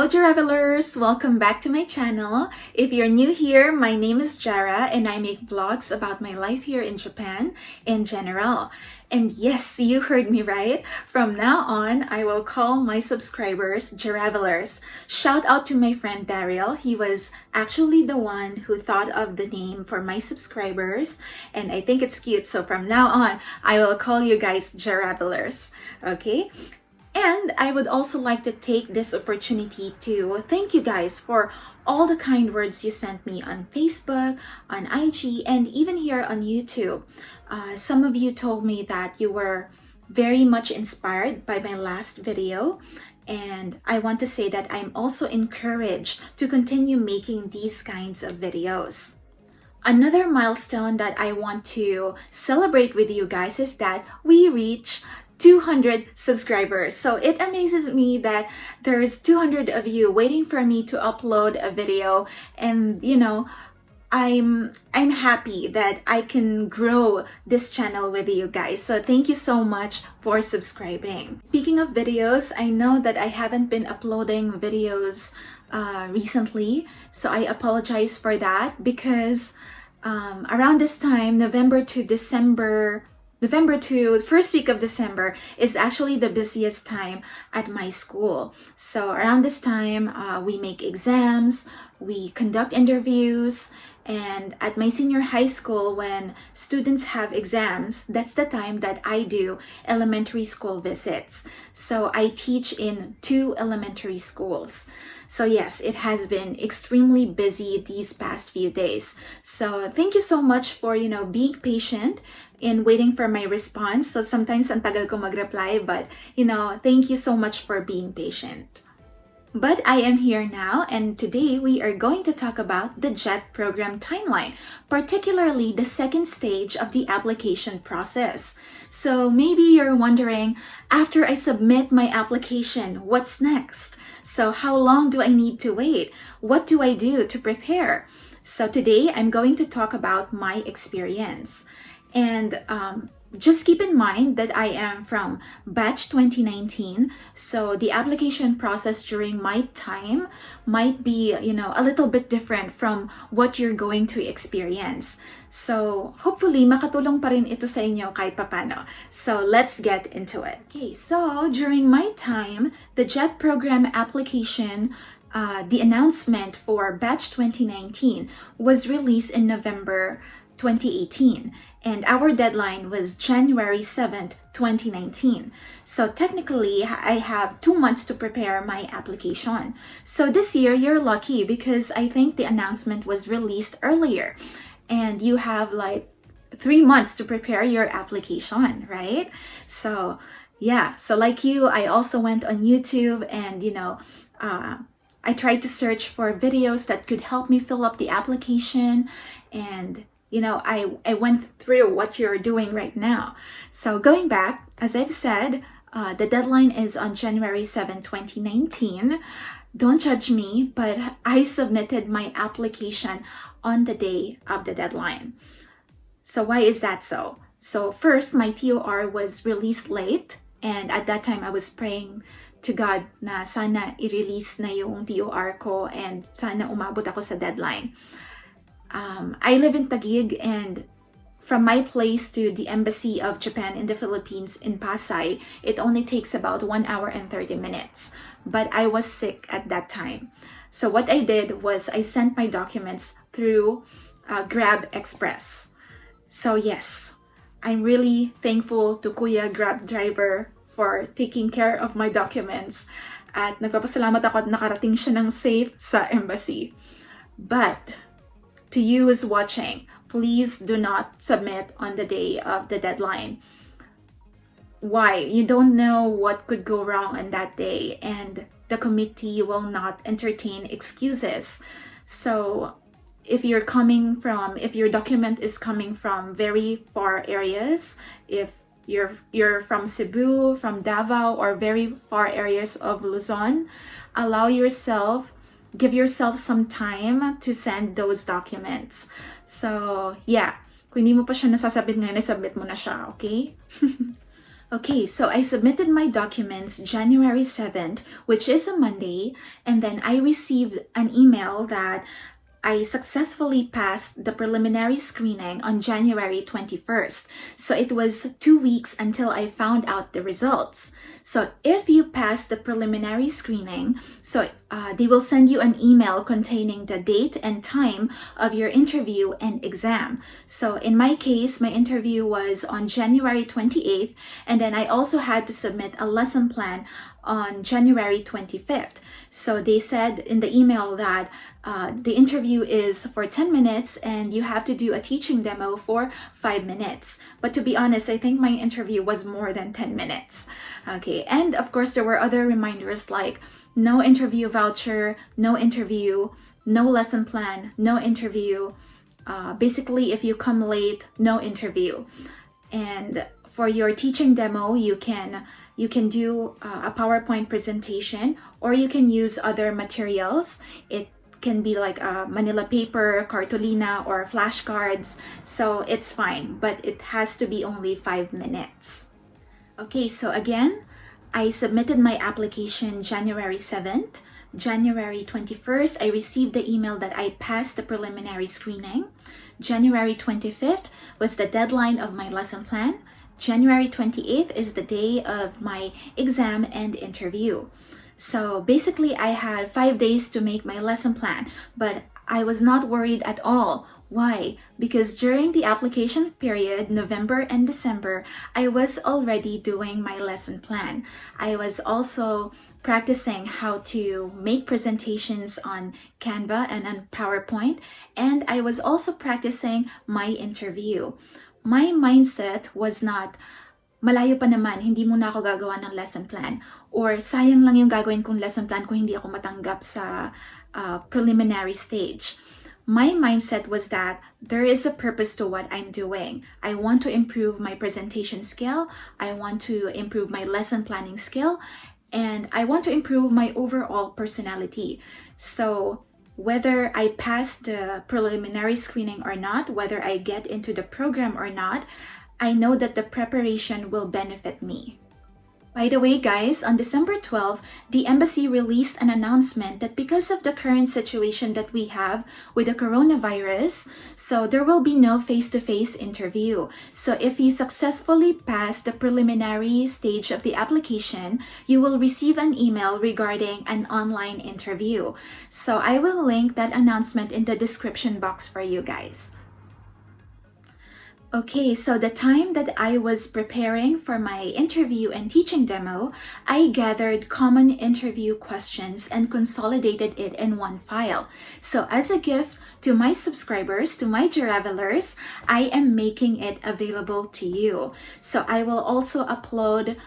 Jaravelers! Welcome back to my channel. If you're new here, my name is Jara and I make vlogs about my life here in Japan in general. And yes, you heard me right. From now on, I will call my subscribers Jaravelers. Shout out to my friend Daryl. He was actually the one who thought of the name for my subscribers and I think it's cute. So from now on, I will call you guys Jaravelers. Okay? And I would also like to take this opportunity to thank you guys for all the kind words you sent me on Facebook, on IG, and even here on YouTube. Some of you told me that you were very much inspired by my last video. And I want to say that I'm also encouraged to continue making these kinds of videos. Another milestone that I want to celebrate with you guys is that we reach 200 subscribers. So it amazes me that there's 200 of you waiting for me to upload a video, and you know, I'm happy that I can grow this channel with you guys. So thank you so much for subscribing. Speaking of videos, I know that I haven't been uploading videos recently, so I apologize for that because around this time, November to first week of December is actually the busiest time at my school. So around this time, we make exams, we conduct interviews, and at my senior high school, when students have exams, that's the time that I do elementary school visits. So I teach in 2 elementary schools. So yes, it has been extremely busy these past few days. So thank you so much for, being patient in waiting for my response. So sometimes ang tagal ko mag-reply, but thank you so much for being patient. But I am here now, and today we are going to talk about the JET program timeline, particularly the second stage of the application process. So maybe you're wondering, after I submit my application, what's next? So how long do I need to wait? What do I do to prepare? So today I'm going to talk about my experience. And just keep in mind that I am from batch 2019, so the application process during my time might be, a little bit different from what you're going to experience. So hopefully makatulong pa rin ito sa inyo kahit papano. So let's get into it. Okay, so during my time, the JET program application, the announcement for batch 2019 was released in November 2018, and our deadline was January 7th, 2019. So technically, I have 2 months to prepare my application. So this year, you're lucky because I think the announcement was released earlier, and you have like 3 months to prepare your application, right? So yeah, so like you, I also went on YouTube and, I tried to search for videos that could help me fill up the application, and I went through what you're doing right now. So going back, as I've said, the deadline is on January 7, 2019. Don't judge me, but I submitted my application on the day of the deadline. So why is that so? So first, my TOR was released late, and at that time I was praying to God na sana i-release na yung TOR ko and sana umabot ako sa deadline. I live in Taguig, and from my place to the Embassy of Japan in the Philippines in Pasay, it only takes about 1 hour and 30 minutes. But I was sick at that time. So what I did was I sent my documents through Grab Express. So yes, I'm really thankful to Kuya Grab driver for taking care of my documents. At nagpapasalamat ako at nakarating siya ng safe sa embassy. But to you who's watching, please do not submit on the day of the deadline. Why? You don't know what could go wrong on that day, and the committee will not entertain excuses. So if your document is coming from very far areas, if you're from Cebu, from Davao, or very far areas of Luzon, give yourself some time to send those documents. So yeah, kung hindi mo pa siya nasasabit ngayon, nasabit mo na siya, okay? Okay, so I submitted my documents January 7th, which is a Monday, and then I received an email that I successfully passed the preliminary screening on January 21st. So it was 2 weeks until I found out the results. So if you pass the preliminary screening, they will send you an email containing the date and time of your interview and exam. So in my case, my interview was on January 28th, and then I also had to submit a lesson plan on January 25th. So they said in the email that the interview is for 10 minutes and you have to do a teaching demo for 5 minutes. But to be honest, I think my interview was more than 10 minutes. Okay, and of course there were other reminders like no interview voucher, no interview, no lesson plan, no interview. Basically, if you come late, no interview. And for your teaching demo, you can do a PowerPoint presentation, or you can use other materials. It can be like Manila paper, cartolina, or flashcards. So it's fine, but it has to be only 5 minutes. Okay, so again, I submitted my application January 7th. January 21st, I received the email that I passed the preliminary screening. January 25th was the deadline of my lesson plan. January 28th is the day of my exam and interview. So basically, I had 5 days to make my lesson plan, but I was not worried at all. Why? Because during the application period, November and December, I was already doing my lesson plan. I was also practicing how to make presentations on Canva and on PowerPoint, and I was also practicing my interview. My mindset was not, malayo pa naman, hindi muna ako gagawa ng lesson plan. Or sayang lang yung gagawin kong lesson plan kung hindi ako matanggap sa preliminary stage. My mindset was that there is a purpose to what I'm doing. I want to improve my presentation skill. I want to improve my lesson planning skill. And I want to improve my overall personality. So whether I pass the preliminary screening or not, whether I get into the program or not, I know that the preparation will benefit me. By the way, guys, on December 12th, the embassy released an announcement that because of the current situation that we have with the coronavirus, so there will be no face-to-face interview. So if you successfully pass the preliminary stage of the application, you will receive an email regarding an online interview. So I will link that announcement in the description box for you guys. Okay, so the time that I was preparing for my interview and teaching demo, I gathered common interview questions and consolidated it in one file. So as a gift to my subscribers, to my Jaravellers, I am making it available to you. So I will also upload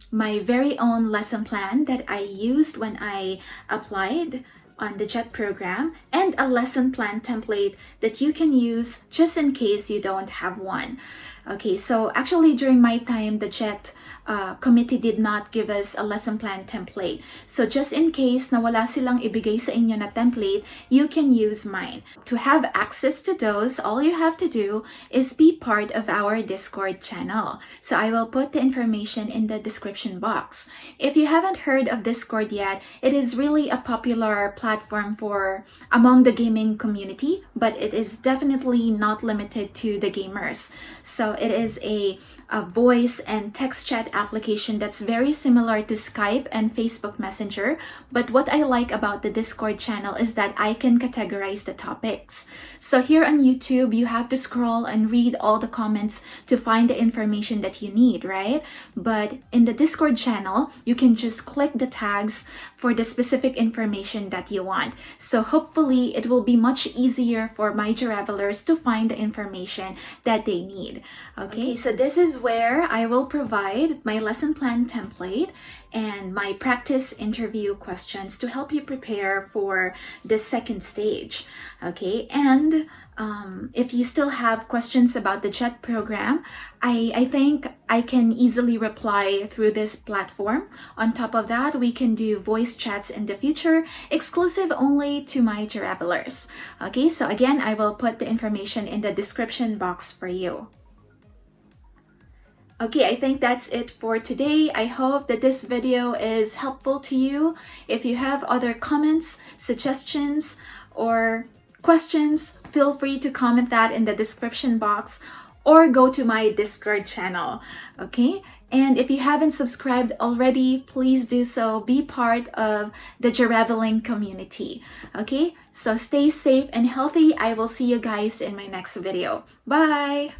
my very own lesson plan that I used when I applied on the JET program, and a lesson plan template that you can use just in case you don't have one. Okay, so actually during my time, the JET committee did not give us a lesson plan template. So just in case na wala silang ibigay sa inyo na template, you can use mine. To have access to those, all you have to do is be part of our Discord channel. So I will put the information in the description box. If you haven't heard of Discord yet, it is really a popular platform for among the gaming community, but it is definitely not limited to the gamers. So it is a voice and text chat application that's very similar to Skype and Facebook Messenger. But what I like about the Discord channel is that I can categorize the topics. So here on YouTube, you have to scroll and read all the comments to find the information that you need, right? But in the Discord channel, you can just click the tags for the specific information that you want. So hopefully it will be much easier for my Jaravellers to find the information that they need. Okay, so this is where I will provide my lesson plan template and my practice interview questions to help you prepare for the second stage. Okay, and if you still have questions about the JET program, I think I can easily reply through this platform. On top of that, we can do voice chats in the future, exclusive only to my Jaravellers. Okay, so again, I will put the information in the description box for you. Okay, I think that's it for today. I hope that this video is helpful to you. If you have other comments, suggestions, or questions, feel free to comment that in the description box or go to my Discord channel. Okay? And if you haven't subscribed already, please do so. Be part of the Jaravelling community. Okay? So stay safe and healthy. I will see you guys in my next video. Bye!